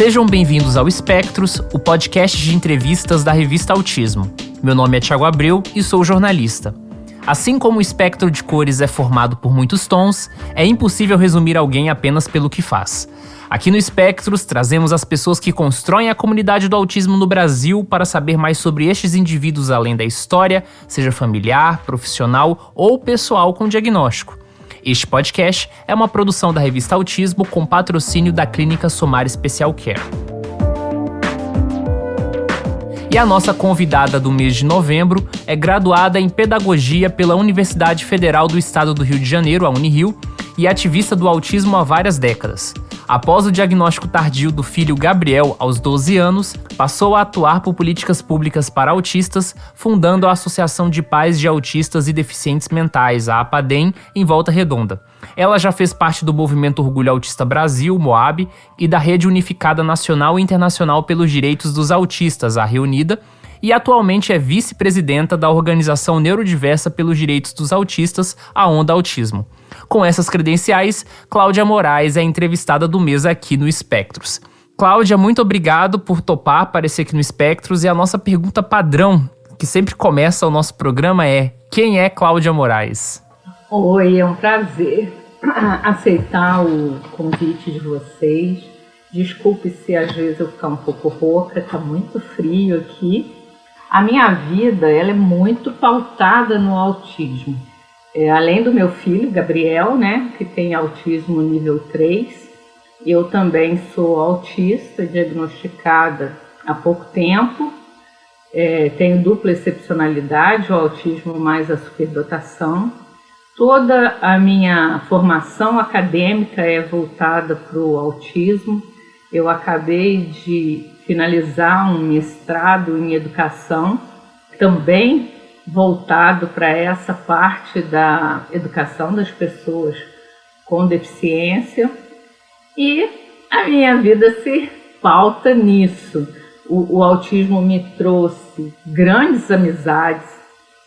Sejam bem-vindos ao Espectros, o podcast de entrevistas da revista Autismo. Meu nome é Thiago Abreu e sou jornalista. Assim como o espectro de cores é formado por muitos tons, é impossível resumir alguém apenas pelo que faz. Aqui no Espectros, trazemos as pessoas que constroem a comunidade do autismo no Brasil para saber mais sobre estes indivíduos além da história, seja familiar, profissional ou pessoal com diagnóstico. Este podcast é uma produção da revista Autismo com patrocínio da Clínica Somar Special Care. E a nossa convidada do mês de novembro é graduada em Pedagogia pela Universidade Federal do Estado do Rio de Janeiro, a Unirio, e ativista do autismo há várias décadas. Após o diagnóstico tardio do filho Gabriel aos 12 anos, passou a atuar por políticas públicas para autistas, fundando a Associação de Pais de Autistas e Deficientes Mentais, a APADEM, em Volta Redonda. Ela já fez parte do Movimento Orgulho Autista Brasil, MOAB, e da Rede Unificada Nacional e Internacional pelos Direitos dos Autistas, a Reunida, e atualmente é vice-presidenta da Organização Neurodiversa pelos Direitos dos Autistas, a Onda Autismo. Com essas credenciais, Cláudia Moraes é a entrevistada do mês aqui no Espectros. Cláudia, muito obrigado por topar aparecer aqui no Espectros, e a nossa pergunta padrão, que sempre começa o nosso programa, é: quem é Cláudia Moraes? Oi, é um prazer aceitar o convite de vocês. Desculpe se às vezes eu ficar um pouco rouca, está muito frio aqui. A minha vida ela é muito pautada no autismo. Além do meu filho, Gabriel, que tem autismo nível 3, eu também sou autista, diagnosticada há pouco tempo. Tenho dupla excepcionalidade, o autismo mais a superdotação. Toda a minha formação acadêmica é voltada para o autismo. Eu acabei de finalizar um mestrado em educação, também voltado para essa parte da educação das pessoas com deficiência. E a minha vida se pauta nisso. O autismo me trouxe grandes amizades,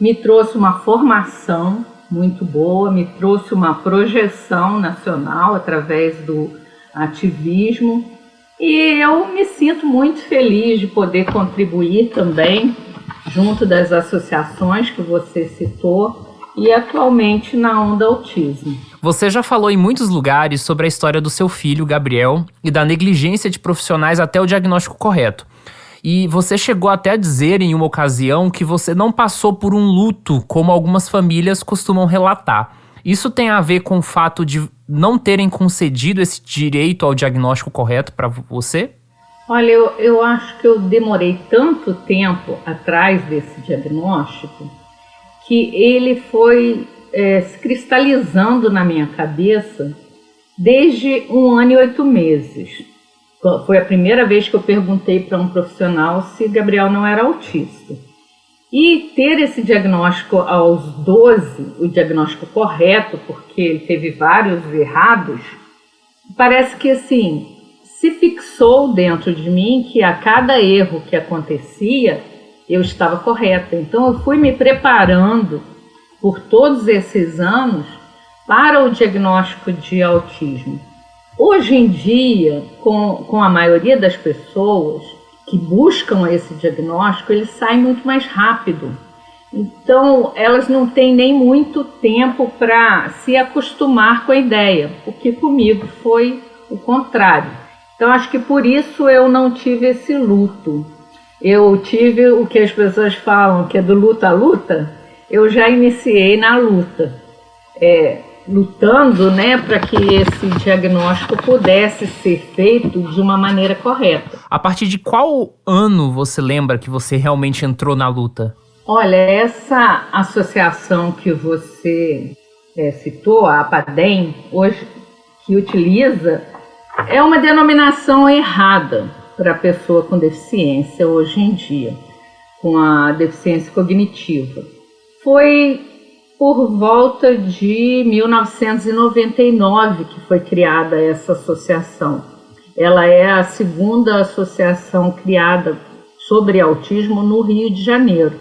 me trouxe uma formação muito boa, me trouxe uma projeção nacional através do ativismo, e eu me sinto muito feliz de poder contribuir também junto das associações que você citou e atualmente na Onda Autismo. Você já falou em muitos lugares sobre a história do seu filho, Gabriel, e da negligência de profissionais até o diagnóstico correto. E você chegou até a dizer em uma ocasião que você não passou por um luto, como algumas famílias costumam relatar. Isso tem a ver com o fato de não terem concedido esse direito ao diagnóstico correto para você? Olha, eu acho que eu demorei tanto tempo atrás desse diagnóstico que ele foi se cristalizando na minha cabeça desde 1 ano e 8 meses. Foi a primeira vez que eu perguntei para um profissional se Gabriel não era autista. E ter esse diagnóstico aos 12, o diagnóstico correto, porque ele teve vários errados, parece que assim, se fixou dentro de mim que a cada erro que acontecia, eu estava correta. Então eu fui me preparando por todos esses anos para o diagnóstico de autismo. Hoje em dia, com a maioria das pessoas que buscam esse diagnóstico, ele sai muito mais rápido. Então, elas não têm nem muito tempo para se acostumar com a ideia, o que comigo foi o contrário. Então, acho que por isso eu não tive esse luto. Eu tive o que as pessoas falam, que é do luta à luta, eu já iniciei na luta. Lutando, para que esse diagnóstico pudesse ser feito de uma maneira correta. A partir de qual ano você lembra que você realmente entrou na luta? Olha, essa associação que você citou, a APADEM, hoje que utiliza, é uma denominação errada para a pessoa com deficiência hoje em dia, com a deficiência cognitiva. Foi por volta de 1999 que foi criada essa associação. Ela é a segunda associação criada sobre autismo no Rio de Janeiro.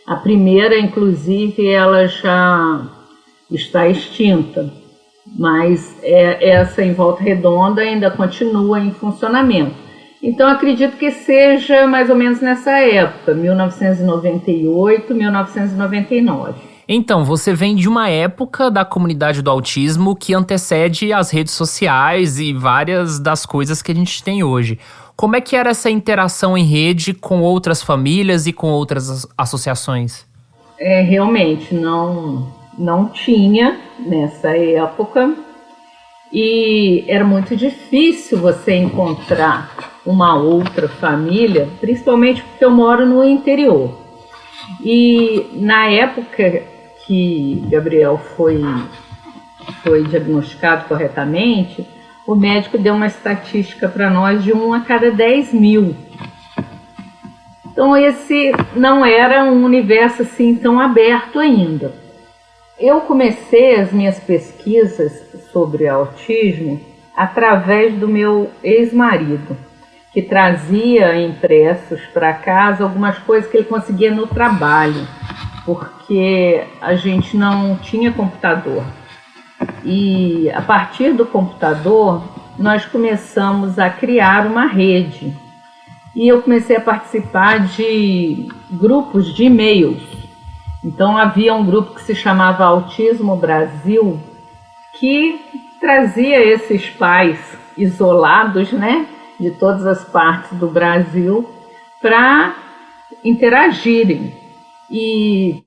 A primeira, inclusive, ela já está extinta, mas essa em Volta Redonda ainda continua em funcionamento. Então, acredito que seja mais ou menos nessa época, 1998, 1999. Então, você vem de uma época da comunidade do autismo que antecede as redes sociais e várias das coisas que a gente tem hoje. Como é que era essa interação em rede com outras famílias e com outras associações? Realmente, não tinha nessa época e era muito difícil você encontrar uma outra família, principalmente porque eu moro no interior. E na época que Gabriel foi diagnosticado corretamente, o médico deu uma estatística para nós de 1 a cada 10 mil. Então esse não era um universo assim tão aberto ainda. Eu comecei as minhas pesquisas sobre autismo através do meu ex-marido, que trazia impressos para casa algumas coisas que ele conseguia no trabalho, porque a gente não tinha computador. E a partir do computador, nós começamos a criar uma rede. E eu comecei a participar de grupos de e-mails. Então havia um grupo que se chamava Autismo Brasil, que trazia esses pais isolados, né, de todas as partes do Brasil para interagirem. E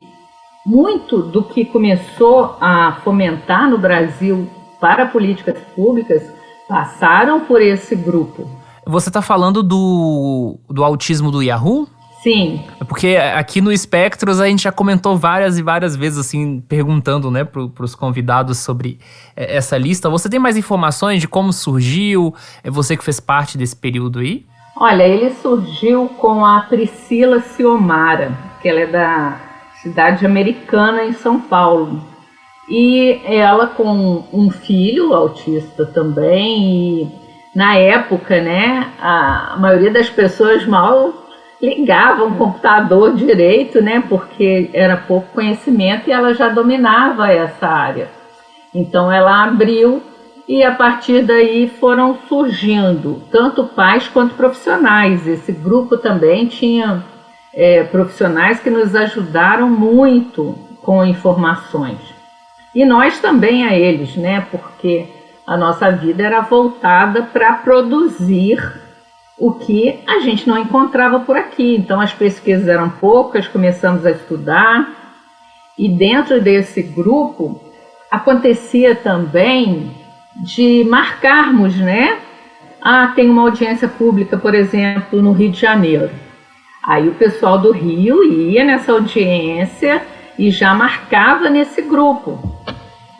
muito do que começou a fomentar no Brasil para políticas públicas passaram por esse grupo. Você está falando do autismo do Yahoo? Sim. Porque aqui no Espectros a gente já comentou várias e várias vezes, assim, perguntando, né, para os convidados sobre essa lista. Você tem mais informações de como surgiu? É você que fez parte desse período aí? Olha, ele surgiu com a Priscila Ciomara, que ela é da cidade Americana, em São Paulo. E ela com um filho autista também. E na época, né, a maioria das pessoas mal ligavam o computador direito, né, porque era pouco conhecimento e ela já dominava essa área. Então ela abriu e a partir daí foram surgindo tanto pais quanto profissionais. Esse grupo também tinha profissionais que nos ajudaram muito com informações. E nós também a eles, né, porque a nossa vida era voltada para produzir o que a gente não encontrava por aqui. Então as pesquisas eram poucas, começamos a estudar e dentro desse grupo acontecia também de marcarmos, né? Tem uma audiência pública, por exemplo, no Rio de Janeiro. Aí o pessoal do Rio ia nessa audiência e já marcava nesse grupo.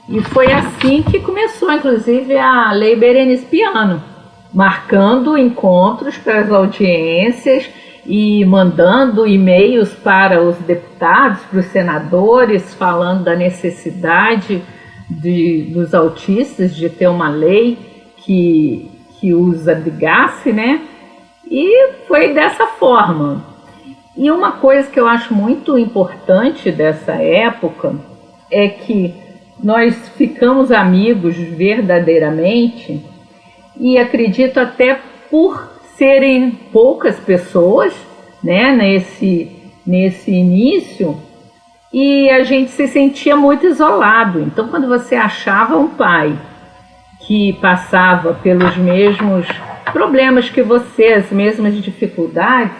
E foi assim que começou, inclusive, a Lei Berenice Piano, marcando encontros para as audiências e mandando e-mails para os deputados, para os senadores, falando da necessidade dos autistas de ter uma lei que os abrigasse, né? E foi dessa forma. E uma coisa que eu acho muito importante dessa época é que nós ficamos amigos verdadeiramente e acredito até por serem poucas pessoas, né, nesse início, e a gente se sentia muito isolado. Então, quando você achava um pai que passava pelos mesmos problemas que você, as mesmas dificuldades,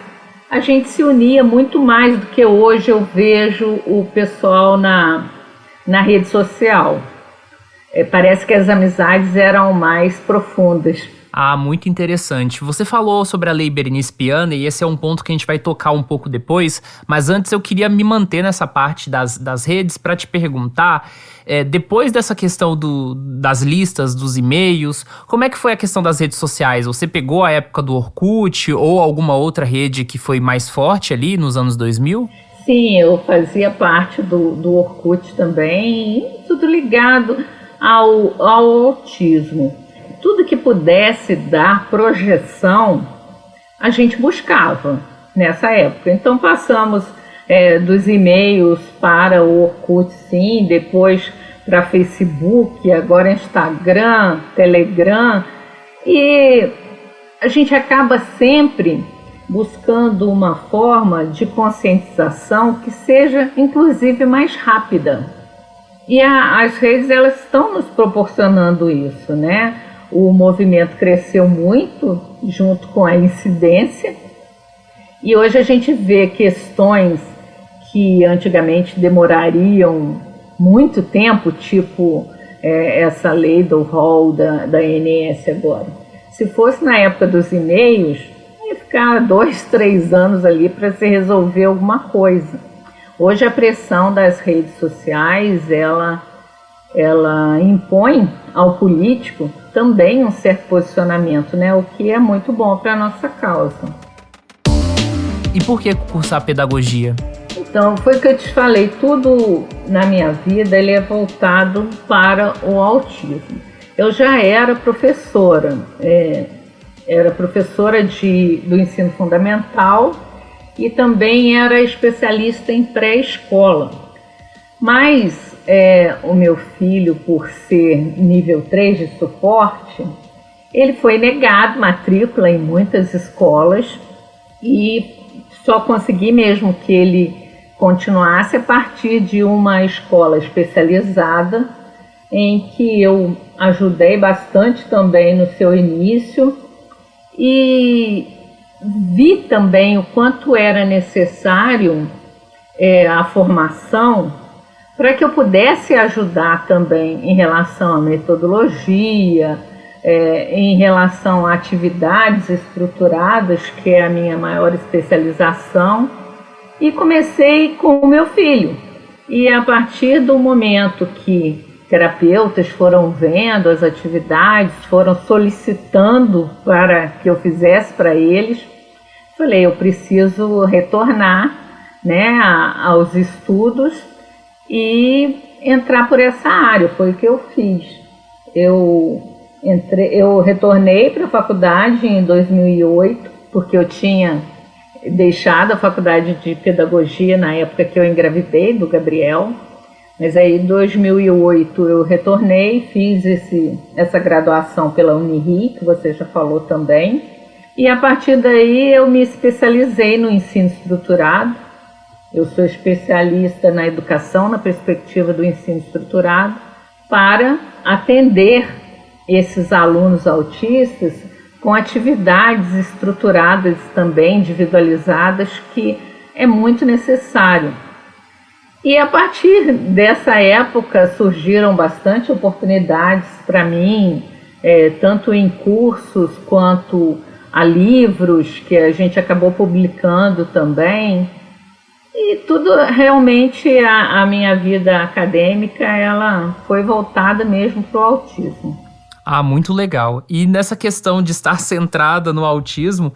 a gente se unia muito mais do que hoje eu vejo o pessoal na rede social. Parece que as amizades eram mais profundas. Muito interessante. Você falou sobre a Lei Berenice Piana e esse é um ponto que a gente vai tocar um pouco depois, mas antes eu queria me manter nessa parte das redes para te perguntar, depois dessa questão das listas, dos e-mails, como é que foi a questão das redes sociais? Você pegou a época do Orkut ou alguma outra rede que foi mais forte ali nos anos 2000? Sim, eu fazia parte do Orkut também, tudo ligado ao autismo. Tudo que pudesse dar projeção, a gente buscava nessa época. Então passamos dos e-mails para o Orkut, sim, depois para Facebook, agora Instagram, Telegram. E a gente acaba sempre buscando uma forma de conscientização que seja, inclusive, mais rápida. E as redes, elas estão nos proporcionando isso, né? O movimento cresceu muito junto com a incidência e hoje a gente vê questões que antigamente demorariam muito tempo, tipo essa lei do rol da ANS agora. Se fosse na época dos e-mails, ia ficar 2, 3 anos ali para se resolver alguma coisa. Hoje a pressão das redes sociais, ela impõe ao político também um certo posicionamento, né? O que é muito bom para a nossa causa. E por que cursar pedagogia? Então, foi o que eu te falei, tudo na minha vida ele é voltado para o autismo. Eu já era professora, do ensino fundamental e também era especialista em pré-escola. Mas o meu filho, por ser nível 3 de suporte, ele foi negado matrícula em muitas escolas e só consegui mesmo que ele continuasse a partir de uma escola especializada em que eu ajudei bastante também no seu início e vi também o quanto era necessário a formação para que eu pudesse ajudar também em relação à metodologia, em relação a atividades estruturadas, que é a minha maior especialização, e comecei com o meu filho. E a partir do momento que terapeutas foram vendo as atividades, foram solicitando para que eu fizesse para eles, falei, eu preciso retornar, né, aos estudos e entrar por essa área. Foi o que eu fiz. Eu retornei para a faculdade em 2008, porque eu tinha deixado a faculdade de pedagogia na época que eu engravidei do Gabriel. Mas aí em 2008 eu retornei, fiz essa graduação pela Unirio, que você já falou também. E a partir daí eu me especializei no ensino estruturado. Eu sou especialista na educação, na perspectiva do ensino estruturado, para atender esses alunos autistas com atividades estruturadas também, individualizadas, que é muito necessário. E a partir dessa época surgiram bastante oportunidades para mim, tanto em cursos quanto a livros que a gente acabou publicando também. E tudo realmente, a minha vida acadêmica, ela foi voltada mesmo para o autismo. Ah, muito legal. E nessa questão de estar centrada no autismo,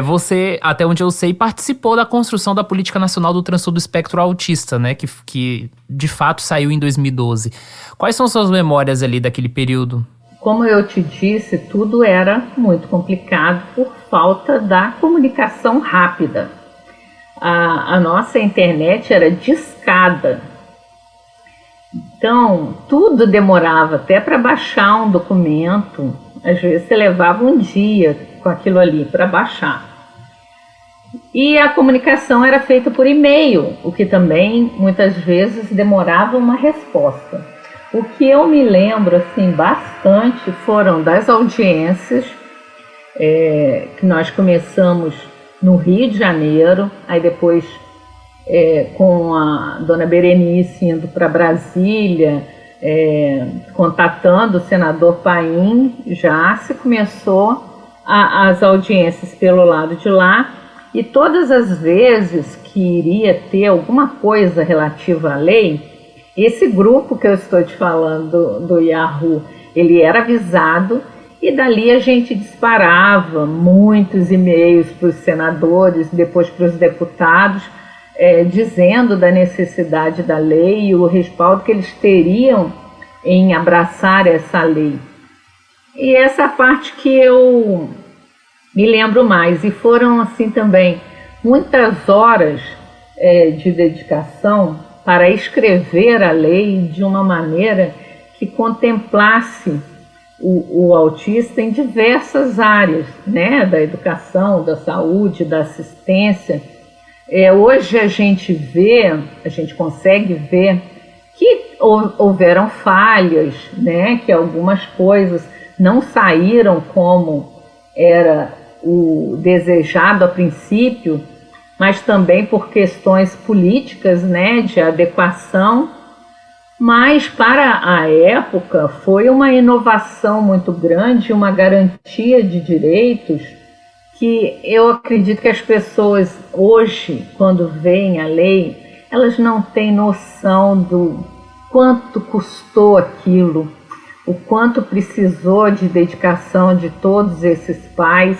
você, até onde eu sei, participou da construção da Política Nacional do Transtorno do Espectro Autista, né? Que de fato saiu em 2012. Quais são suas memórias ali daquele período? Como eu te disse, tudo era muito complicado por falta da comunicação rápida. A nossa internet era discada. Então, tudo demorava, até para baixar um documento. Às vezes você levava um dia com aquilo ali para baixar. E a comunicação era feita por e-mail, o que também muitas vezes demorava uma resposta. O que eu me lembro assim, bastante foram das audiências que nós começamos no Rio de Janeiro, aí depois com a dona Berenice indo para Brasília, contatando o senador Paim, já se começou as audiências pelo lado de lá, e todas as vezes que iria ter alguma coisa relativa à lei, esse grupo que eu estou te falando do Yahoo, ele era avisado, e dali a gente disparava muitos e-mails para os senadores, depois para os deputados, dizendo da necessidade da lei e o respaldo que eles teriam em abraçar essa lei. E essa parte que eu me lembro mais. E foram assim também muitas horas de dedicação para escrever a lei de uma maneira que contemplasse o autista em diversas áreas, né, da educação, da saúde, da assistência. Hoje a gente consegue ver que houveram falhas, né, que algumas coisas não saíram como era o desejado a princípio, mas também por questões políticas, né, de adequação. Mas para a época foi uma inovação muito grande, uma garantia de direitos que eu acredito que as pessoas hoje, quando veem a lei, elas não têm noção do quanto custou aquilo, o quanto precisou de dedicação de todos esses pais,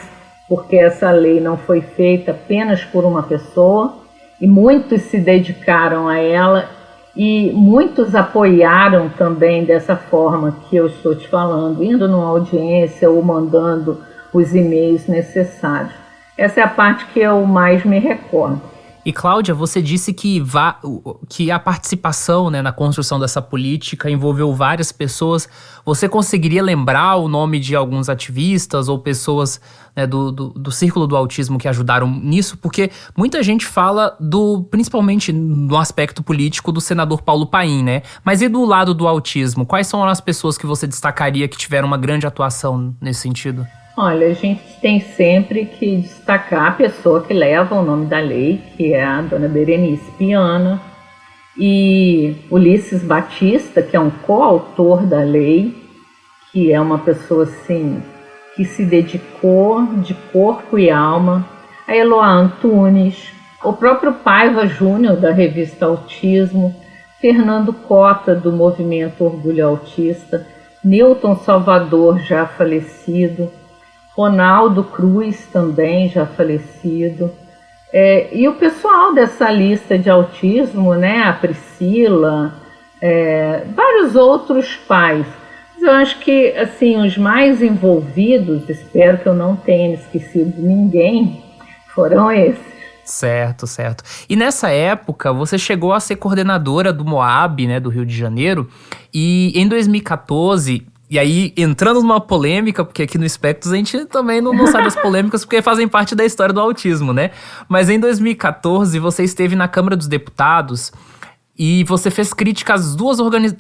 porque essa lei não foi feita apenas por uma pessoa, e muitos se dedicaram a ela e muitos apoiaram também dessa forma que eu estou te falando, indo numa audiência ou mandando os e-mails necessários. Essa é a parte que eu mais me recordo. E Cláudia, você disse que a participação, né, na construção dessa política envolveu várias pessoas. Você conseguiria lembrar o nome de alguns ativistas ou pessoas, né, do círculo do autismo que ajudaram nisso? Porque muita gente fala principalmente no aspecto político, do senador Paulo Paim, né? Mas e do lado do autismo? Quais são as pessoas que você destacaria que tiveram uma grande atuação nesse sentido? Olha, a gente tem sempre que destacar a pessoa que leva o nome da lei, que é a dona Berenice Piana, e Ulisses Batista, que é um coautor da lei, que é uma pessoa assim, que se dedicou de corpo e alma, a Eloá Antunes, o próprio Paiva Júnior, da revista Autismo, Fernando Cota, do movimento Orgulho Autista, Newton Salvador, já falecido, Ronaldo Cruz, também já falecido, e o pessoal dessa lista de autismo, né, a Priscila, vários outros pais. Mas eu acho que assim, os mais envolvidos, espero que eu não tenha esquecido ninguém, foram esses. Certo. E nessa época, você chegou a ser coordenadora do MOAB, né, do Rio de Janeiro, e em 2014... E aí, entrando numa polêmica, porque aqui no Espectros a gente também não sabe as polêmicas, porque fazem parte da história do autismo, né? Mas em 2014, você esteve na Câmara dos Deputados e você fez críticas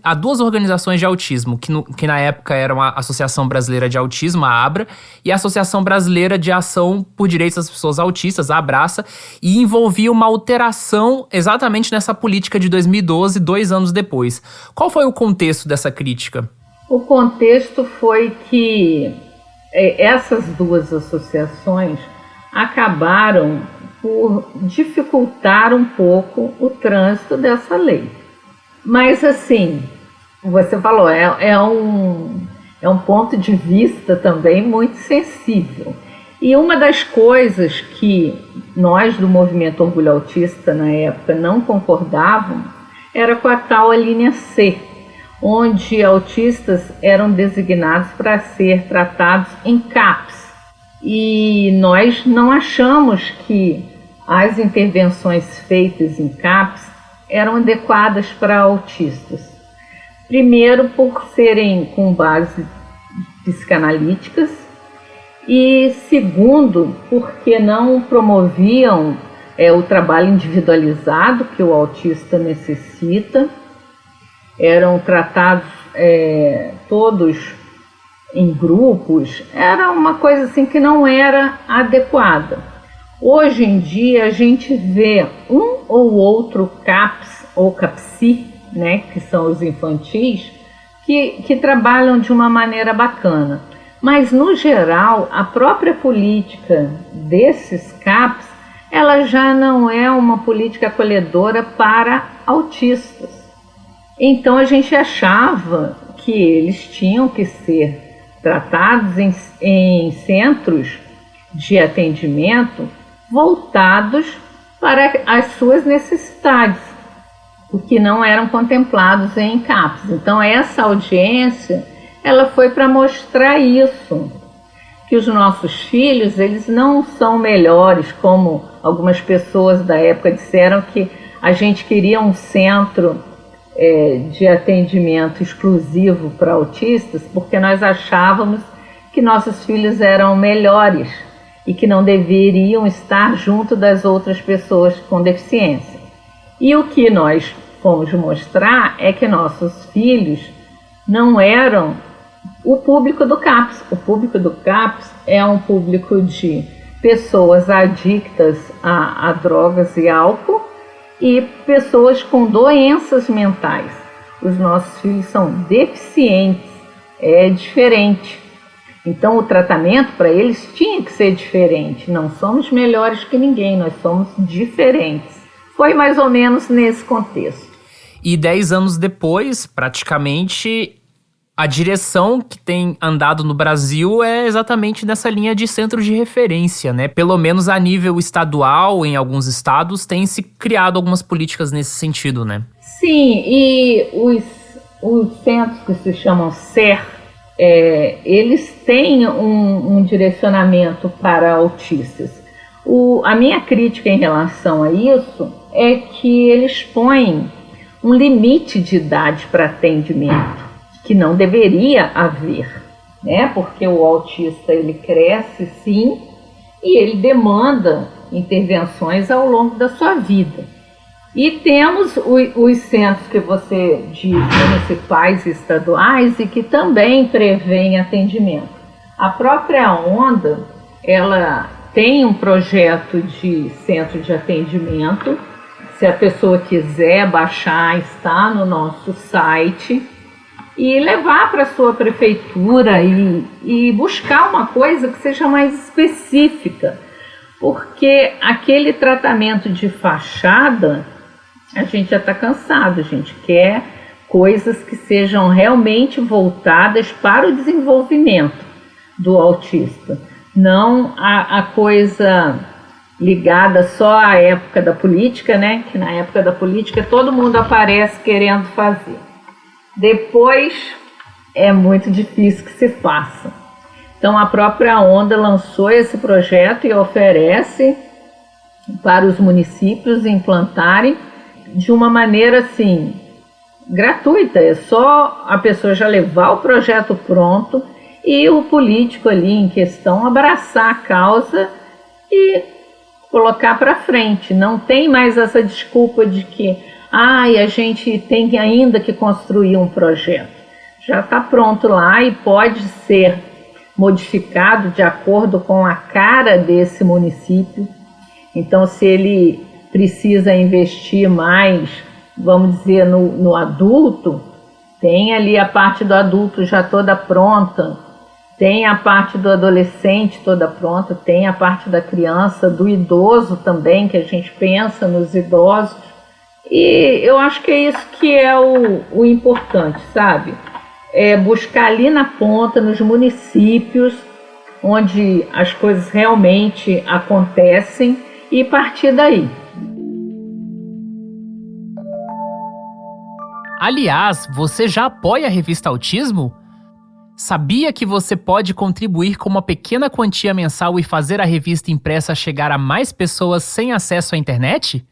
a duas organizações de autismo, que na época eram a Associação Brasileira de Autismo, a ABRA, e a Associação Brasileira de Ação por Direitos das Pessoas Autistas, a ABRAÇA, e envolvia uma alteração exatamente nessa política de 2012, 2 anos depois. Qual foi o contexto dessa crítica? O contexto foi que essas duas associações acabaram por dificultar um pouco o trânsito dessa lei. Mas, assim, você falou, é um ponto de vista também muito sensível. E uma das coisas que nós do Movimento Orgulho Autista, na época, não concordávamos, era com a tal alínea C, onde autistas eram designados para ser tratados em CAPS. E nós não achamos que as intervenções feitas em CAPS eram adequadas para autistas. Primeiro, por serem com base psicanalíticas, e segundo, porque não promoviam o trabalho individualizado que o autista necessita. Eram tratados todos em grupos, era uma coisa assim que não era adequada. Hoje em dia a gente vê um ou outro CAPS ou CAPSI, né, que são os infantis, que trabalham de uma maneira bacana. Mas no geral a própria política desses CAPS, ela já não é uma política acolhedora para autistas. Então a gente achava que eles tinham que ser tratados em centros de atendimento voltados para as suas necessidades, o que não eram contemplados em CAPS. Então essa audiência, ela foi para mostrar isso, que os nossos filhos, eles não são melhores, como algumas pessoas da época disseram que a gente queria um centro de atendimento exclusivo para autistas, porque nós achávamos que nossos filhos eram melhores e que não deveriam estar junto das outras pessoas com deficiência. E o que nós fomos mostrar é que nossos filhos não eram o público do CAPS. O público do CAPS é um público de pessoas adictas a drogas e álcool e pessoas com doenças mentais. Os nossos filhos são deficientes, é diferente. Então o tratamento para eles tinha que ser diferente. Não somos melhores que ninguém, nós somos diferentes. Foi mais ou menos nesse contexto. E 10 anos depois, praticamente, a direção que tem andado no Brasil é exatamente nessa linha de centro de referência, né? Pelo menos a nível estadual, em alguns estados, tem se criado algumas políticas nesse sentido, né? Sim, e os centros que se chamam SER, eles têm um direcionamento para autistas. A minha crítica em relação a isso é que eles põem um limite de idade para atendimento, que não deveria haver, né? Porque o autista ele cresce sim e ele demanda intervenções ao longo da sua vida. E temos os centros que você diz, municipais e estaduais, e que também prevêem atendimento. A própria Onda, ela tem um projeto de centro de atendimento. Se a pessoa quiser baixar, está no nosso site, e levar para a sua prefeitura e buscar uma coisa que seja mais específica, porque aquele tratamento de fachada, a gente já está cansado, a gente quer coisas que sejam realmente voltadas para o desenvolvimento do autista, não a coisa ligada só à época da política, né? Que na época da política todo mundo aparece querendo fazer. Depois é muito difícil que se faça. Então a própria Onda lançou esse projeto e oferece para os municípios implantarem de uma maneira assim, gratuita. É só a pessoa já levar o projeto pronto e o político ali em questão abraçar a causa e colocar para frente. Não tem mais essa desculpa de que a gente tem ainda que construir um projeto. Já está pronto lá e pode ser modificado de acordo com a cara desse município. Então, se ele precisa investir mais, vamos dizer, no adulto, tem ali a parte do adulto já toda pronta, tem a parte do adolescente toda pronta, tem a parte da criança, do idoso também, que a gente pensa nos idosos. E eu acho que é isso que é o importante, sabe? É buscar ali na ponta, nos municípios, onde as coisas realmente acontecem e partir daí. Aliás, você já apoia a revista Autismo? Sabia que você pode contribuir com uma pequena quantia mensal e fazer a revista impressa chegar a mais pessoas sem acesso à internet?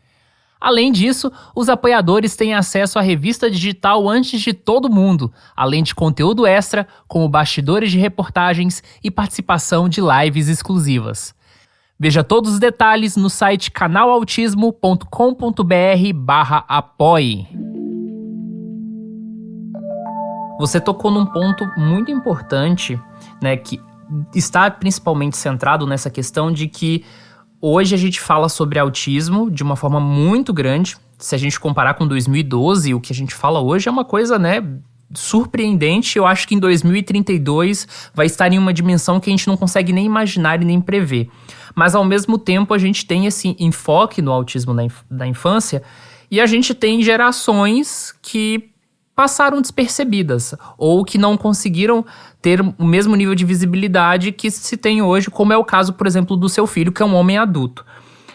Além disso, os apoiadores têm acesso à revista digital antes de todo mundo, além de conteúdo extra, como bastidores de reportagens e participação de lives exclusivas. Veja todos os detalhes no site canalautismo.com.br/apoie. Você tocou num ponto muito importante, né, que está principalmente centrado nessa questão de que hoje a gente fala sobre autismo de uma forma muito grande. Se a gente comparar com 2012, o que a gente fala hoje é uma coisa, né, surpreendente. Eu acho que em 2032 vai estar em uma dimensão que a gente não consegue nem imaginar e nem prever. Mas ao mesmo tempo a gente tem esse enfoque no autismo da infância e a gente tem gerações que passaram despercebidas ou que não conseguiram ter o mesmo nível de visibilidade que se tem hoje, como é o caso, por exemplo, do seu filho, que é um homem adulto.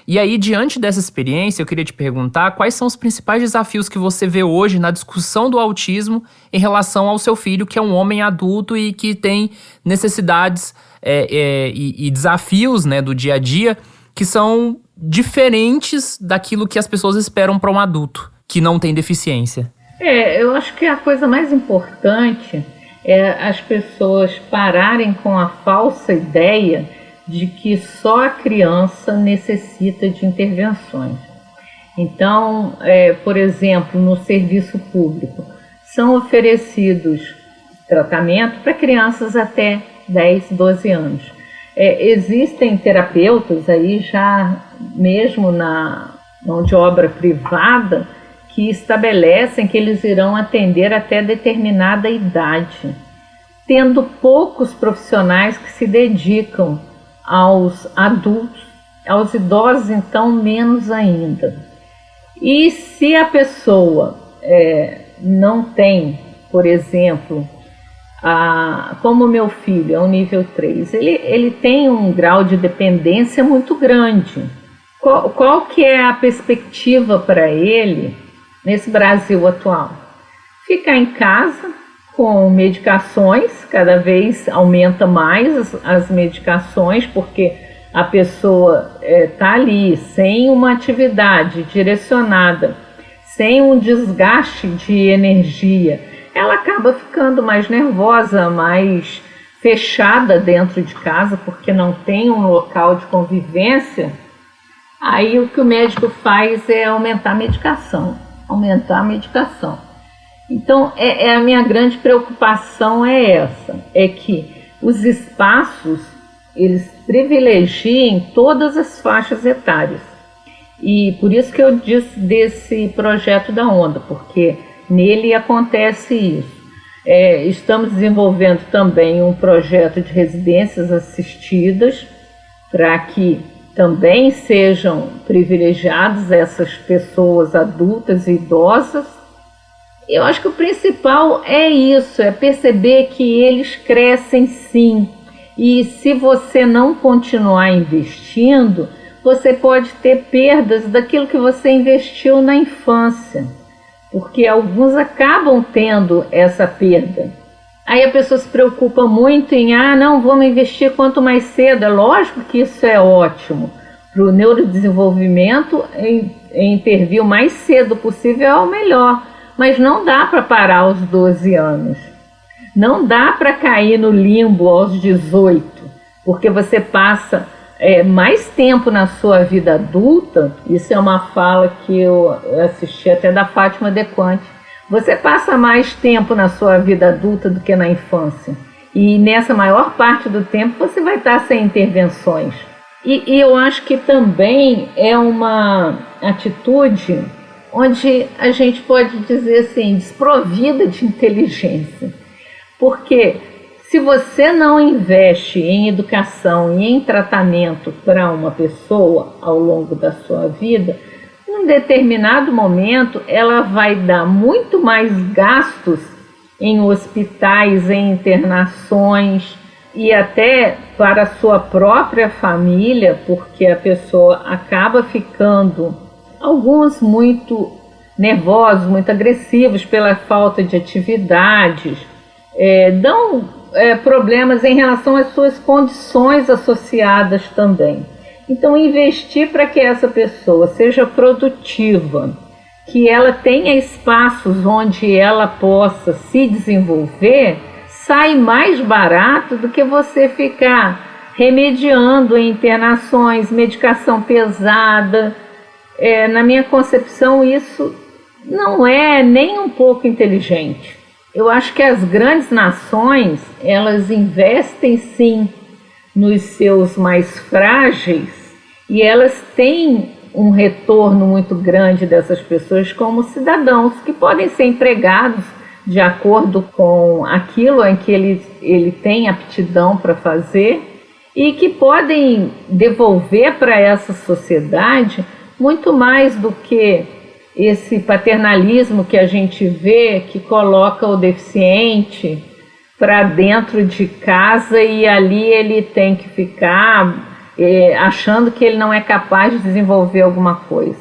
E aí, diante dessa experiência, eu queria te perguntar quais são os principais desafios que você vê hoje na discussão do autismo em relação ao seu filho, que é um homem adulto e que tem necessidades e desafios, né, do dia a dia que são diferentes daquilo que as pessoas esperam para um adulto que não tem deficiência. Eu acho que a coisa mais importante é as pessoas pararem com a falsa ideia de que só a criança necessita de intervenções. Então, por exemplo, no serviço público, são oferecidos tratamento para crianças até 10, 12 anos. Existem terapeutas aí já mesmo na mão de obra privada que estabelecem que eles irão atender até determinada idade, tendo poucos profissionais que se dedicam aos adultos, aos idosos então menos ainda. E se a pessoa não tem, por exemplo, como meu filho é um nível 3, ele tem um grau de dependência muito grande. Qual que é a perspectiva para ele nesse Brasil atual? Ficar em casa com medicações, cada vez aumenta mais as medicações, porque a pessoa está ali sem uma atividade direcionada, sem um desgaste de energia, ela acaba ficando mais nervosa, mais fechada dentro de casa, porque não tem um local de convivência. Aí o que o médico faz é aumentar a medicação. Então, a minha grande preocupação é essa, é que os espaços, eles privilegiem todas as faixas etárias. E por isso que eu disse desse projeto da Onda, porque nele acontece isso. Estamos desenvolvendo também um projeto de residências assistidas para que também sejam privilegiadas essas pessoas adultas e idosas. Eu acho que o principal é isso, é perceber que eles crescem sim. E se você não continuar investindo, você pode ter perdas daquilo que você investiu na infância, porque alguns acabam tendo essa perda. Aí a pessoa se preocupa muito em, não, vamos investir quanto mais cedo. É lógico que isso é ótimo. Para o neurodesenvolvimento, intervir o mais cedo possível é o melhor. Mas não dá para parar aos 12 anos. Não dá para cair no limbo aos 18, porque você passa mais tempo na sua vida adulta. Isso é uma fala que eu assisti até da Fátima Deconte. Você passa mais tempo na sua vida adulta do que na infância. E nessa maior parte do tempo você vai estar sem intervenções. E eu acho que também é uma atitude onde a gente pode dizer assim, desprovida de inteligência. Porque se você não investe em educação e em tratamento para uma pessoa ao longo da sua vida, em determinado momento ela vai dar muito mais gastos em hospitais, em internações e até para a sua própria família, porque a pessoa acaba ficando, alguns muito nervosos, muito agressivos pela falta de atividades, dão problemas em relação às suas condições associadas também. Então, investir para que essa pessoa seja produtiva, que ela tenha espaços onde ela possa se desenvolver, sai mais barato do que você ficar remediando em internações, medicação pesada. Na minha concepção, isso não é nem um pouco inteligente. Eu acho que as grandes nações, elas investem sim nos seus mais frágeis e elas têm um retorno muito grande dessas pessoas como cidadãos que podem ser empregados de acordo com aquilo em que ele tem aptidão para fazer e que podem devolver para essa sociedade muito mais do que esse paternalismo que a gente vê, que coloca o deficiente para dentro de casa e ali ele tem que ficar achando que ele não é capaz de desenvolver alguma coisa.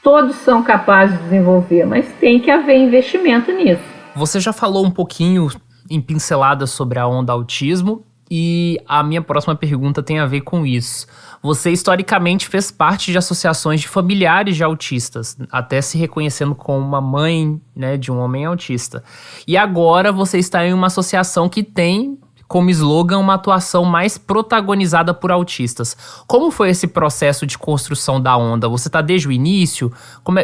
Todos são capazes de desenvolver, mas tem que haver investimento nisso. Você já falou um pouquinho em pinceladas sobre a Onda Autismo E a minha próxima pergunta tem a ver com isso. Você historicamente fez parte de associações de familiares de autistas, até se reconhecendo como uma mãe, né, de um homem autista. E agora você está em uma associação que tem como slogan uma atuação mais protagonizada por autistas. Como foi esse processo de construção da Onda? Você está desde o início?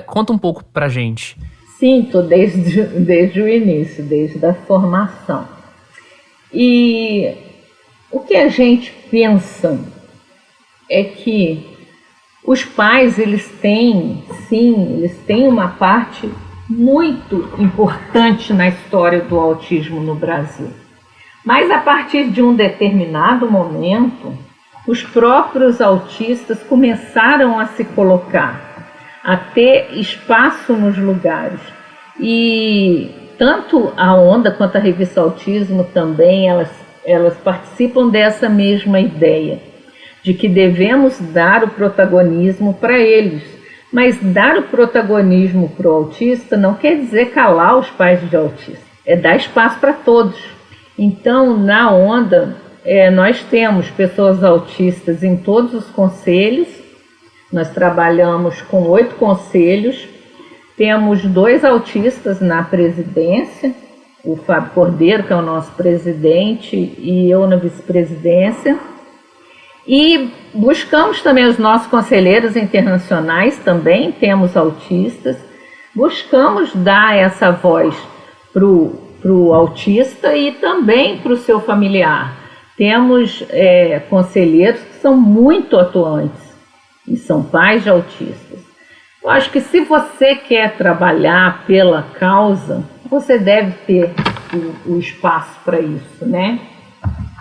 Conta um pouco pra gente. Sim, estou desde o início, desde a formação. E o que a gente pensa é que os pais, eles têm uma parte muito importante na história do autismo no Brasil. Mas a partir de um determinado momento, os próprios autistas começaram a se colocar, a ter espaço nos lugares. E tanto a Onda quanto a revista Autismo também, elas participam dessa mesma ideia, de que devemos dar o protagonismo para eles. Mas dar o protagonismo para o autista não quer dizer calar os pais de autista, é dar espaço para todos. Então, na Onda, nós temos pessoas autistas em todos os conselhos, nós trabalhamos com 8 conselhos, temos 2 autistas na presidência, o Fábio Cordeiro, que é o nosso presidente, e eu na vice-presidência. E buscamos também os nossos conselheiros internacionais, também temos autistas. Buscamos dar essa voz para o autista e também para o seu familiar. Temos conselheiros que são muito atuantes e são pais de autistas. Eu acho que se você quer trabalhar pela causa, você deve ter o espaço para isso, né?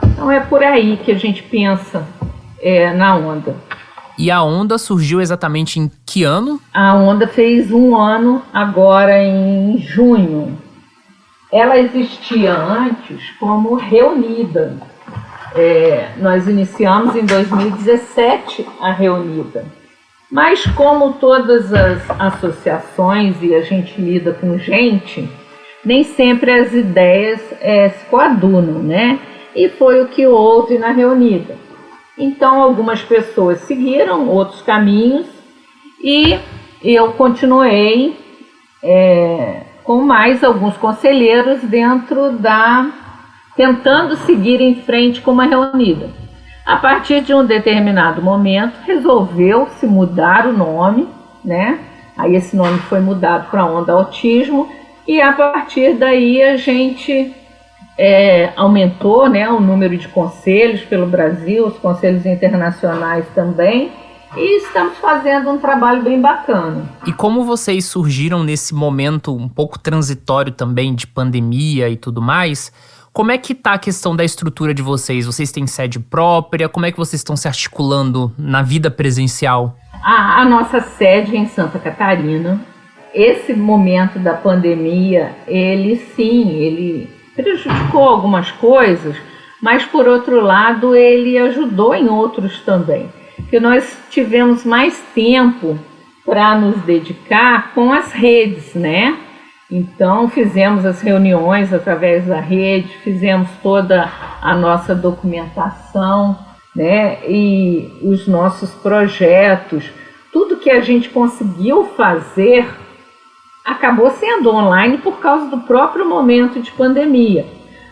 Então é por aí que a gente pensa na Onda. E a Onda surgiu exatamente em que ano? A Onda fez 1 ano agora em junho. Ela existia antes como Reunida. Nós iniciamos em 2017 a Reunida. Mas como todas as associações e a gente lida com gente, nem sempre as ideias se coadunam, né? E foi o que houve na Reunida. Então, algumas pessoas seguiram outros caminhos e eu continuei com mais alguns conselheiros tentando seguir em frente com uma Reunida. A partir de um determinado momento, resolveu-se mudar o nome, né? Aí esse nome foi mudado para Onda Autismo e a partir daí a gente aumentou, né, o número de conselhos pelo Brasil, os conselhos internacionais também, e estamos fazendo um trabalho bem bacana. E como vocês surgiram nesse momento um pouco transitório também de pandemia e tudo mais, como é que tá a questão da estrutura de vocês? Vocês têm sede própria? Como é que vocês estão se articulando na vida presencial? A nossa sede é em Santa Catarina. Esse momento da pandemia, ele prejudicou algumas coisas, mas por outro lado ele ajudou em outros também. Porque nós tivemos mais tempo para nos dedicar com as redes, né? Então fizemos as reuniões através da rede, fizemos toda a nossa documentação, né? E os nossos projetos, tudo que a gente conseguiu fazer acabou sendo online por causa do próprio momento de pandemia.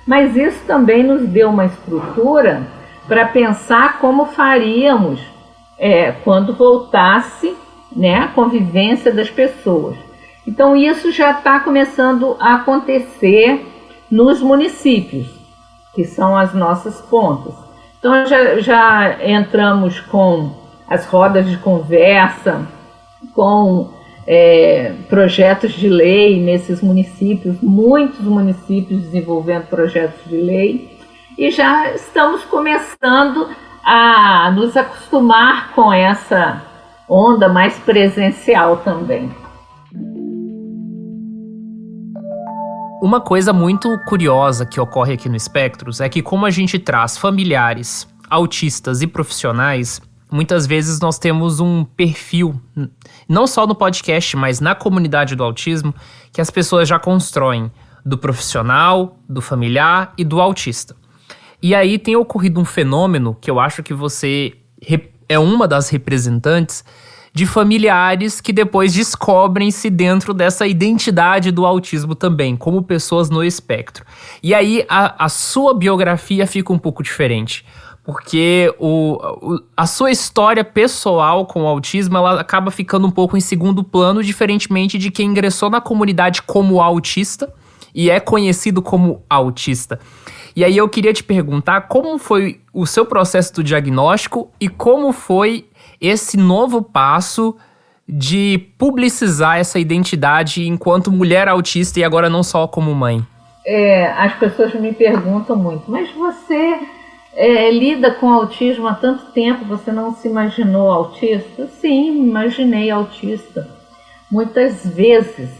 Mas isso também nos deu uma estrutura para pensar como faríamos quando voltasse, né, a convivência das pessoas. Então isso já está começando a acontecer nos municípios, que são as nossas pontas. Então já entramos com as rodas de conversa, com projetos de lei nesses municípios, muitos municípios desenvolvendo projetos de lei, e já estamos começando a nos acostumar com essa onda mais presencial também. Uma coisa muito curiosa que ocorre aqui no Espectros é que, como a gente traz familiares, autistas e profissionais, muitas vezes nós temos um perfil, não só no podcast, mas na comunidade do autismo, que as pessoas já constroem do profissional, do familiar e do autista. E aí tem ocorrido um fenômeno que eu acho que você é uma das representantes de familiares que depois descobrem-se dentro dessa identidade do autismo também, como pessoas no espectro. E aí a sua biografia fica um pouco diferente, porque a sua história pessoal com o autismo ela acaba ficando um pouco em segundo plano, diferentemente de quem ingressou na comunidade como autista e é conhecido como autista. E aí eu queria te perguntar como foi o seu processo do diagnóstico e como foi esse novo passo de publicizar essa identidade enquanto mulher autista e agora não só como mãe. As pessoas me perguntam muito, mas você lida com autismo há tanto tempo, você não se imaginou autista? Sim, me imaginei autista muitas vezes,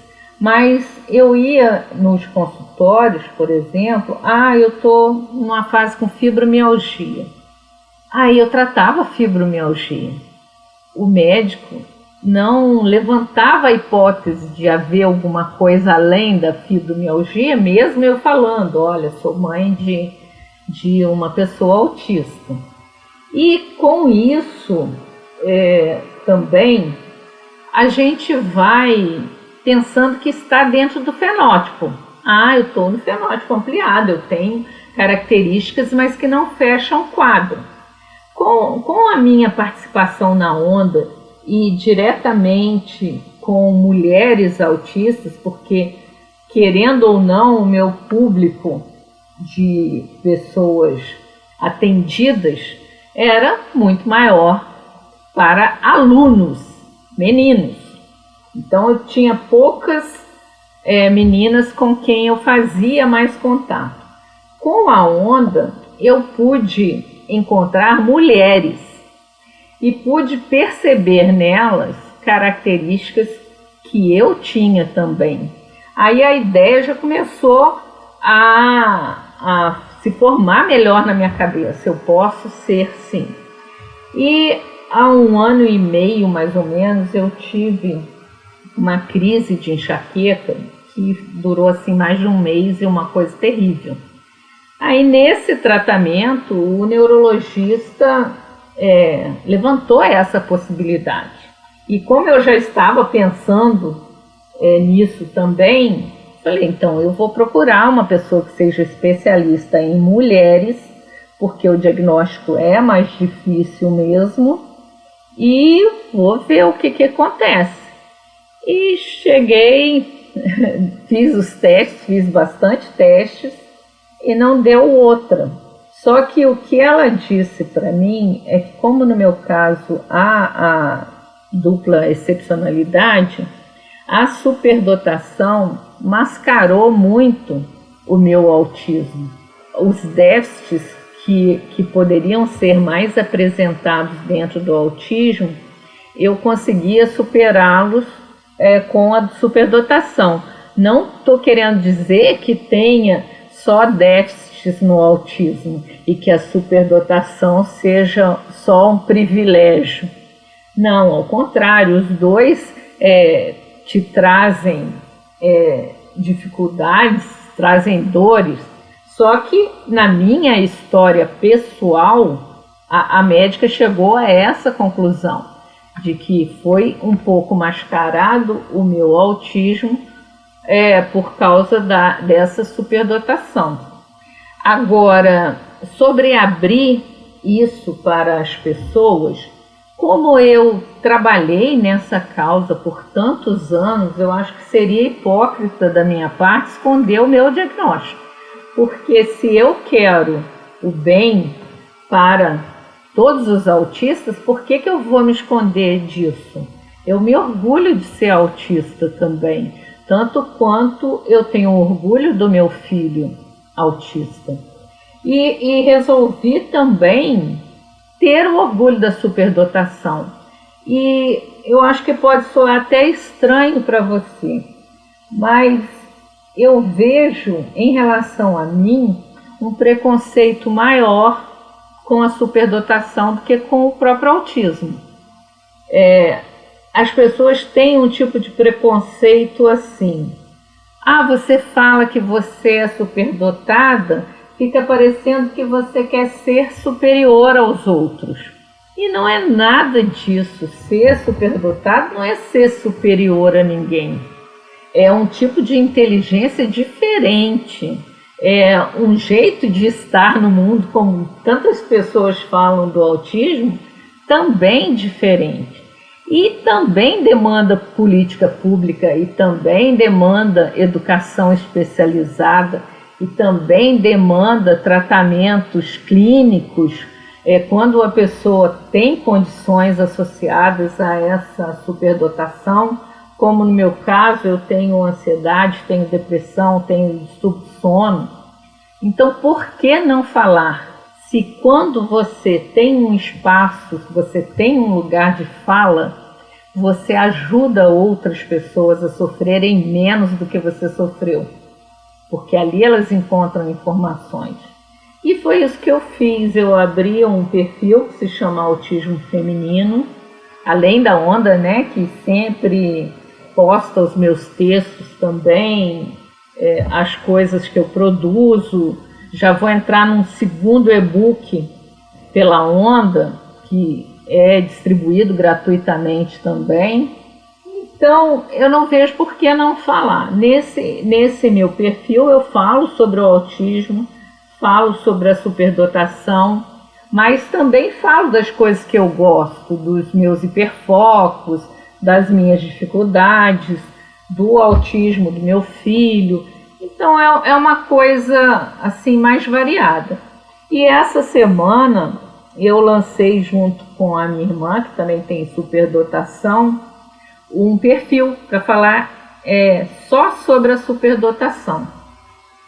mas eu ia nos consultórios, por exemplo, eu estou numa fase com fibromialgia. Aí eu tratava fibromialgia. O médico não levantava a hipótese de haver alguma coisa além da fibromialgia, mesmo eu falando, olha, sou mãe de uma pessoa autista. E com isso também a gente vai pensando que está dentro do fenótipo. Eu estou no fenótipo ampliado, eu tenho características, mas que não fecham o quadro. Com a minha participação na Onda e diretamente com mulheres autistas, porque, querendo ou não, o meu público de pessoas atendidas era muito maior para alunos, meninos. Então eu tinha poucas meninas com quem eu fazia mais contato. Com a Onda eu pude encontrar mulheres e pude perceber nelas características que eu tinha também. Aí a ideia já começou a se formar melhor na minha cabeça. Eu posso ser sim. E há 1 ano e meio, mais ou menos, eu tive uma crise de enxaqueca que durou assim mais de 1 mês e uma coisa terrível. Aí nesse tratamento o neurologista levantou essa possibilidade. E como eu já estava pensando nisso também, falei, então eu vou procurar uma pessoa que seja especialista em mulheres, porque o diagnóstico é mais difícil mesmo, e vou ver o que acontece. E cheguei, fiz os testes, fiz bastante testes e não deu outra. Só que o que ela disse para mim é que, como no meu caso há a dupla excepcionalidade, a superdotação mascarou muito o meu autismo. Os déficits que poderiam ser mais apresentados dentro do autismo, eu conseguia superá-los com a superdotação. Não estou querendo dizer que tenha só déficits no autismo e que a superdotação seja só um privilégio. Não, ao contrário, os dois te trazem dificuldades, trazem dores. Só que na minha história pessoal, a médica chegou a essa conclusão, de que foi um pouco mascarado o meu autismo por causa dessa superdotação. Agora, sobre abrir isso para as pessoas, como eu trabalhei nessa causa por tantos anos, eu acho que seria hipócrita da minha parte esconder o meu diagnóstico. Porque se eu quero o bem para todos os autistas, por que eu vou me esconder disso? Eu me orgulho de ser autista também, tanto quanto eu tenho orgulho do meu filho autista. E resolvi também ter o orgulho da superdotação. E eu acho que pode soar até estranho para você, mas eu vejo em relação a mim um preconceito maior com a superdotação do que com o próprio autismo. As pessoas têm um tipo de preconceito assim: você fala que você é superdotada, fica parecendo que você quer ser superior aos outros. E não é nada disso. Ser superdotado não é ser superior a ninguém. É um tipo de inteligência diferente. É um jeito de estar no mundo, como tantas pessoas falam do autismo, também diferente. E também demanda política pública, e também demanda educação especializada, e também demanda tratamentos clínicos, quando a pessoa tem condições associadas a essa superdotação, como no meu caso eu tenho ansiedade, tenho depressão, tenho distúrbio de sono. Então por que não falar? Se quando você tem um espaço, você tem um lugar de fala, você ajuda outras pessoas a sofrerem menos do que você sofreu. Porque ali elas encontram informações. E foi isso que eu fiz. Eu abri um perfil que se chama Autismo Feminino, além da Onda, né, que sempre posta os meus textos também, as coisas que eu produzo. Já vou entrar num segundo e-book pela Onda, que é distribuído gratuitamente também. Então, eu não vejo por que não falar. Nesse meu perfil, eu falo sobre o autismo, falo sobre a superdotação, mas também falo das coisas que eu gosto, dos meus hiperfocos, das minhas dificuldades, do autismo do meu filho. Então é uma coisa assim mais variada. E essa semana eu lancei junto com a minha irmã, que também tem superdotação, um perfil para falar só sobre a superdotação.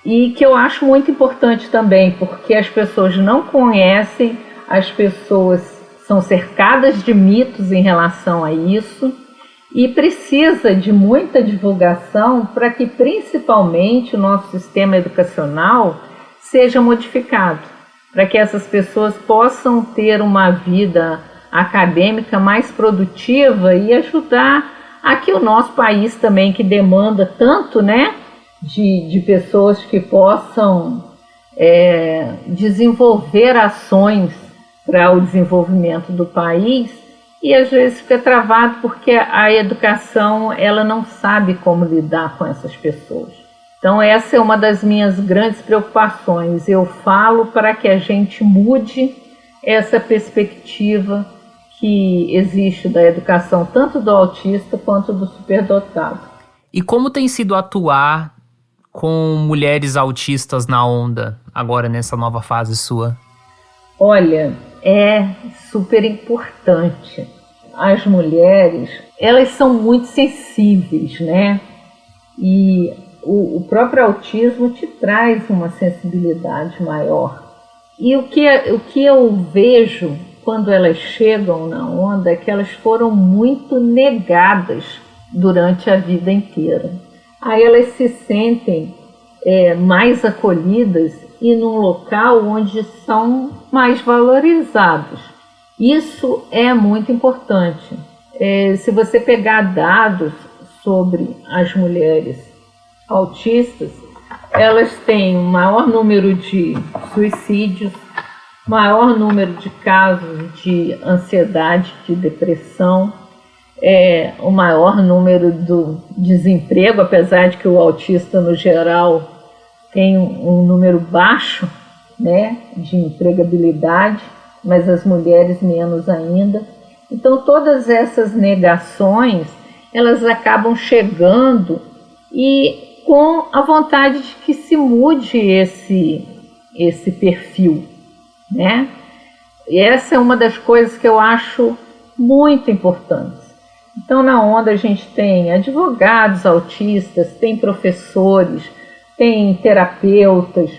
E que eu acho muito importante também, porque as pessoas não conhecem, as pessoas são cercadas de mitos em relação a isso, e precisa de muita divulgação para que principalmente o nosso sistema educacional seja modificado, para que essas pessoas possam ter uma vida acadêmica mais produtiva e ajudar aqui o nosso país também, que demanda tanto, né, de pessoas que possam desenvolver ações para o desenvolvimento do país. E às vezes fica travado porque a educação ela não sabe como lidar com essas pessoas. Então essa é uma das minhas grandes preocupações. Eu falo para que a gente mude essa perspectiva que existe da educação, tanto do autista quanto do superdotado. E como tem sido atuar com mulheres autistas na Onda, agora nessa nova fase sua? Olha, é super importante. As mulheres, elas são muito sensíveis, né? E o próprio autismo te traz uma sensibilidade maior. E o que eu vejo quando elas chegam na Onda é que elas foram muito negadas durante a vida inteira. Aí elas se sentem mais acolhidas e num local onde são mais valorizados. Isso é muito importante. Se você pegar dados sobre as mulheres autistas, elas têm um maior número de suicídios, maior número de casos de ansiedade, de depressão, o maior número do desemprego, apesar de que o autista no geral tem um número baixo, né, de empregabilidade, mas as mulheres menos ainda. Então todas essas negações, elas acabam chegando e com a vontade de que se mude esse perfil, né? E essa é uma das coisas que eu acho muito importantes. Então na Onda a gente tem advogados autistas, tem professores, tem terapeutas,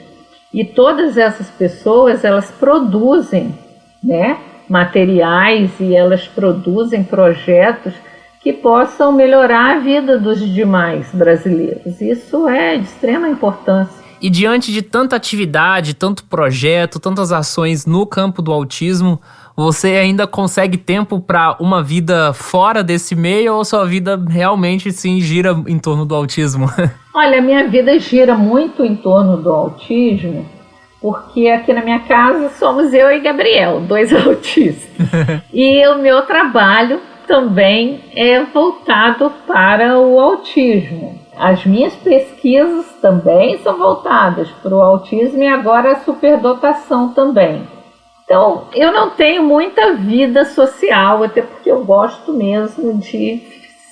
e todas essas pessoas elas produzem, né, materiais e elas produzem projetos que possam melhorar a vida dos demais brasileiros. Isso é de extrema importância. E diante de tanta atividade, tanto projeto, tantas ações no campo do autismo, você ainda consegue tempo para uma vida fora desse meio ou sua vida realmente sim gira em torno do autismo? Olha, minha vida gira muito em torno do autismo, porque aqui na minha casa somos eu e Gabriel, 2 autistas. E o meu trabalho também é voltado para o autismo. As minhas pesquisas também são voltadas para o autismo e agora a superdotação também. Então, eu não tenho muita vida social, até porque eu gosto mesmo de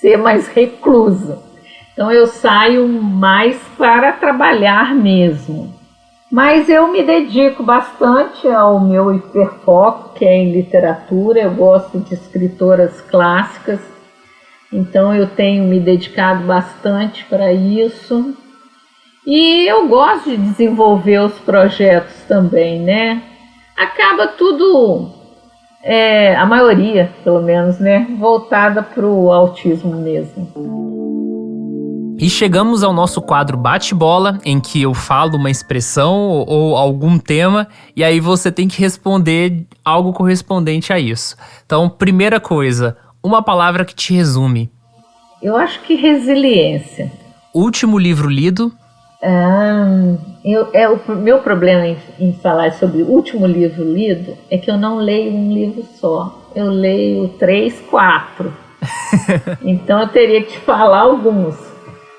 ser mais reclusa. Então, eu saio mais para trabalhar mesmo. Mas eu me dedico bastante ao meu hiperfoco, que é em literatura. Eu gosto de escritoras clássicas, então eu tenho me dedicado bastante para isso. E eu gosto de desenvolver os projetos também, né? Acaba tudo, a maioria, pelo menos, né? Voltada para o autismo mesmo. E chegamos ao nosso quadro Bate-Bola, em que eu falo uma expressão ou algum tema, e aí você tem que responder algo correspondente a isso. Então, primeira coisa, uma palavra que te resume. Eu acho que resiliência. Último livro lido. O meu problema em falar sobre o último livro lido é que eu não leio um livro só. Eu leio 3, 4. Então eu teria que te falar alguns.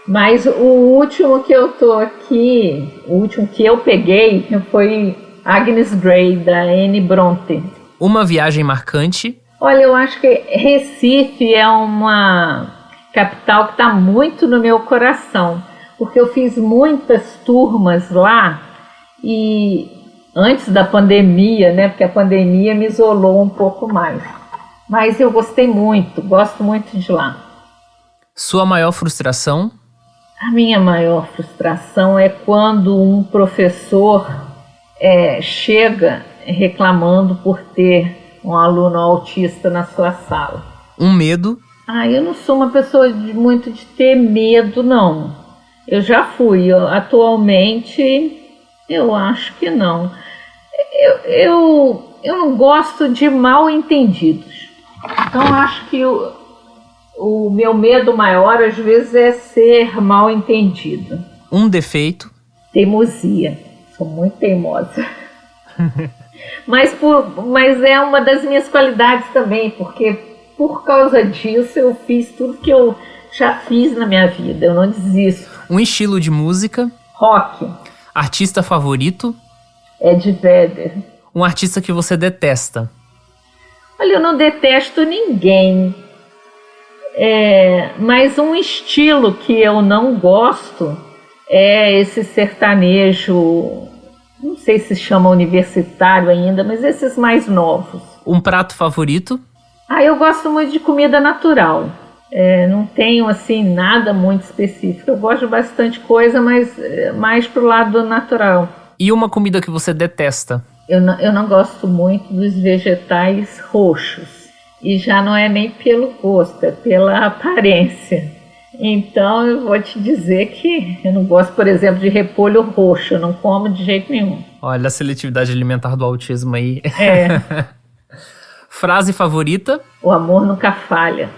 Mas o último que eu tô aqui, o último que eu peguei foi Agnes Grey, da Anne Brontë. Uma viagem marcante. Olha, eu acho que Recife é uma capital que está muito no meu coração, porque eu fiz muitas turmas lá e antes da pandemia, né? Porque a pandemia me isolou um pouco mais. Mas eu gostei muito, gosto muito de lá. Sua maior frustração? A minha maior frustração é quando um professor chega reclamando por ter um aluno autista na sua sala. Um medo? Eu não sou uma pessoa muito de ter medo, não. Eu já fui. Atualmente, eu acho que não. Eu não gosto de mal entendidos. Então, acho que o meu medo maior, às vezes, é ser mal entendido. Um defeito? Teimosia. Sou muito teimosa. mas é uma das minhas qualidades também, porque por causa disso eu fiz tudo que eu já fiz na minha vida. Eu não desisto. Um estilo de música? Rock. Artista favorito? Ed Vedder. Um artista que você detesta? Olha, eu não detesto ninguém. Mas um estilo que eu não gosto é esse sertanejo, não sei se chama universitário ainda, mas esses mais novos. Um prato favorito? Eu gosto muito de comida natural. Não tenho assim nada muito específico. Eu gosto de bastante coisa, mas mais pro lado natural. E uma comida que você detesta? Eu não gosto muito dos vegetais roxos. E já não é nem pelo gosto, é pela aparência. Então eu vou te dizer que eu não gosto, por exemplo, de repolho roxo. Eu não como de jeito nenhum. Olha a seletividade alimentar do autismo aí. Frase favorita? O amor nunca falha.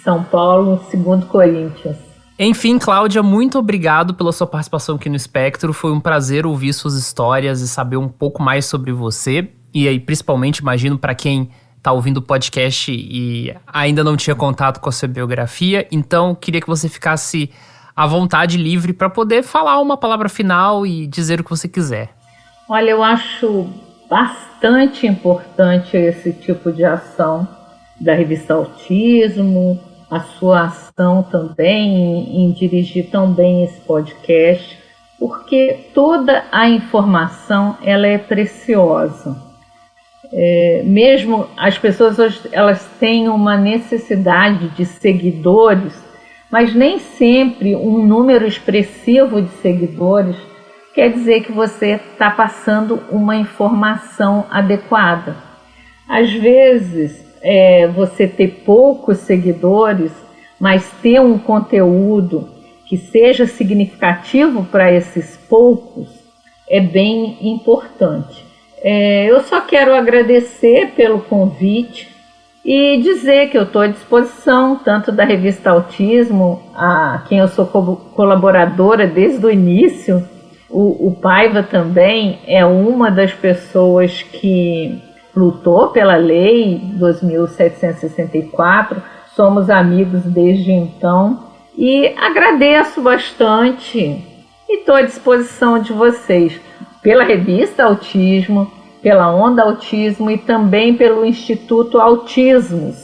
São Paulo, 2 Coríntios. Enfim, Cláudia, muito obrigado pela sua participação aqui no Espectro. Foi um prazer ouvir suas histórias e saber um pouco mais sobre você. E aí, principalmente, imagino, para quem tá ouvindo o podcast e ainda não tinha contato com a sua biografia. Então, queria que você ficasse à vontade, livre, para poder falar uma palavra final e dizer o que você quiser. Olha, eu acho bastante importante esse tipo de ação da revista Autismo, a sua ação também em dirigir tão bem esse podcast, porque toda a informação ela é preciosa. Mesmo as pessoas hoje, elas têm uma necessidade de seguidores, mas nem sempre um número expressivo de seguidores quer dizer que você está passando uma informação adequada. Às vezes, você ter poucos seguidores, mas ter um conteúdo que seja significativo para esses poucos é bem importante. Eu só quero agradecer pelo convite e dizer que eu estou à disposição tanto da revista Autismo, a quem eu sou colaboradora desde o início, O Paiva também é uma das pessoas que lutou pela lei 2.764, somos amigos desde então e agradeço bastante e estou à disposição de vocês pela revista Autismo, pela Onda Autismo e também pelo Instituto Autismos,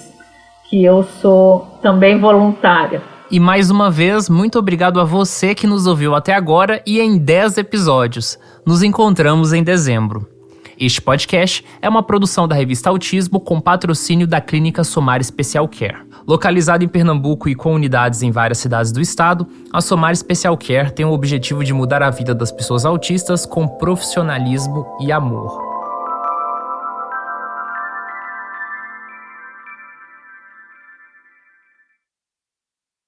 que eu sou também voluntária. E mais uma vez, muito obrigado a você que nos ouviu até agora e em 10 episódios. Nos encontramos em dezembro. Este podcast é uma produção da revista Autismo com patrocínio da Clínica Somar Special Care. Localizada em Pernambuco e com unidades em várias cidades do estado, a Somar Special Care tem o objetivo de mudar a vida das pessoas autistas com profissionalismo e amor.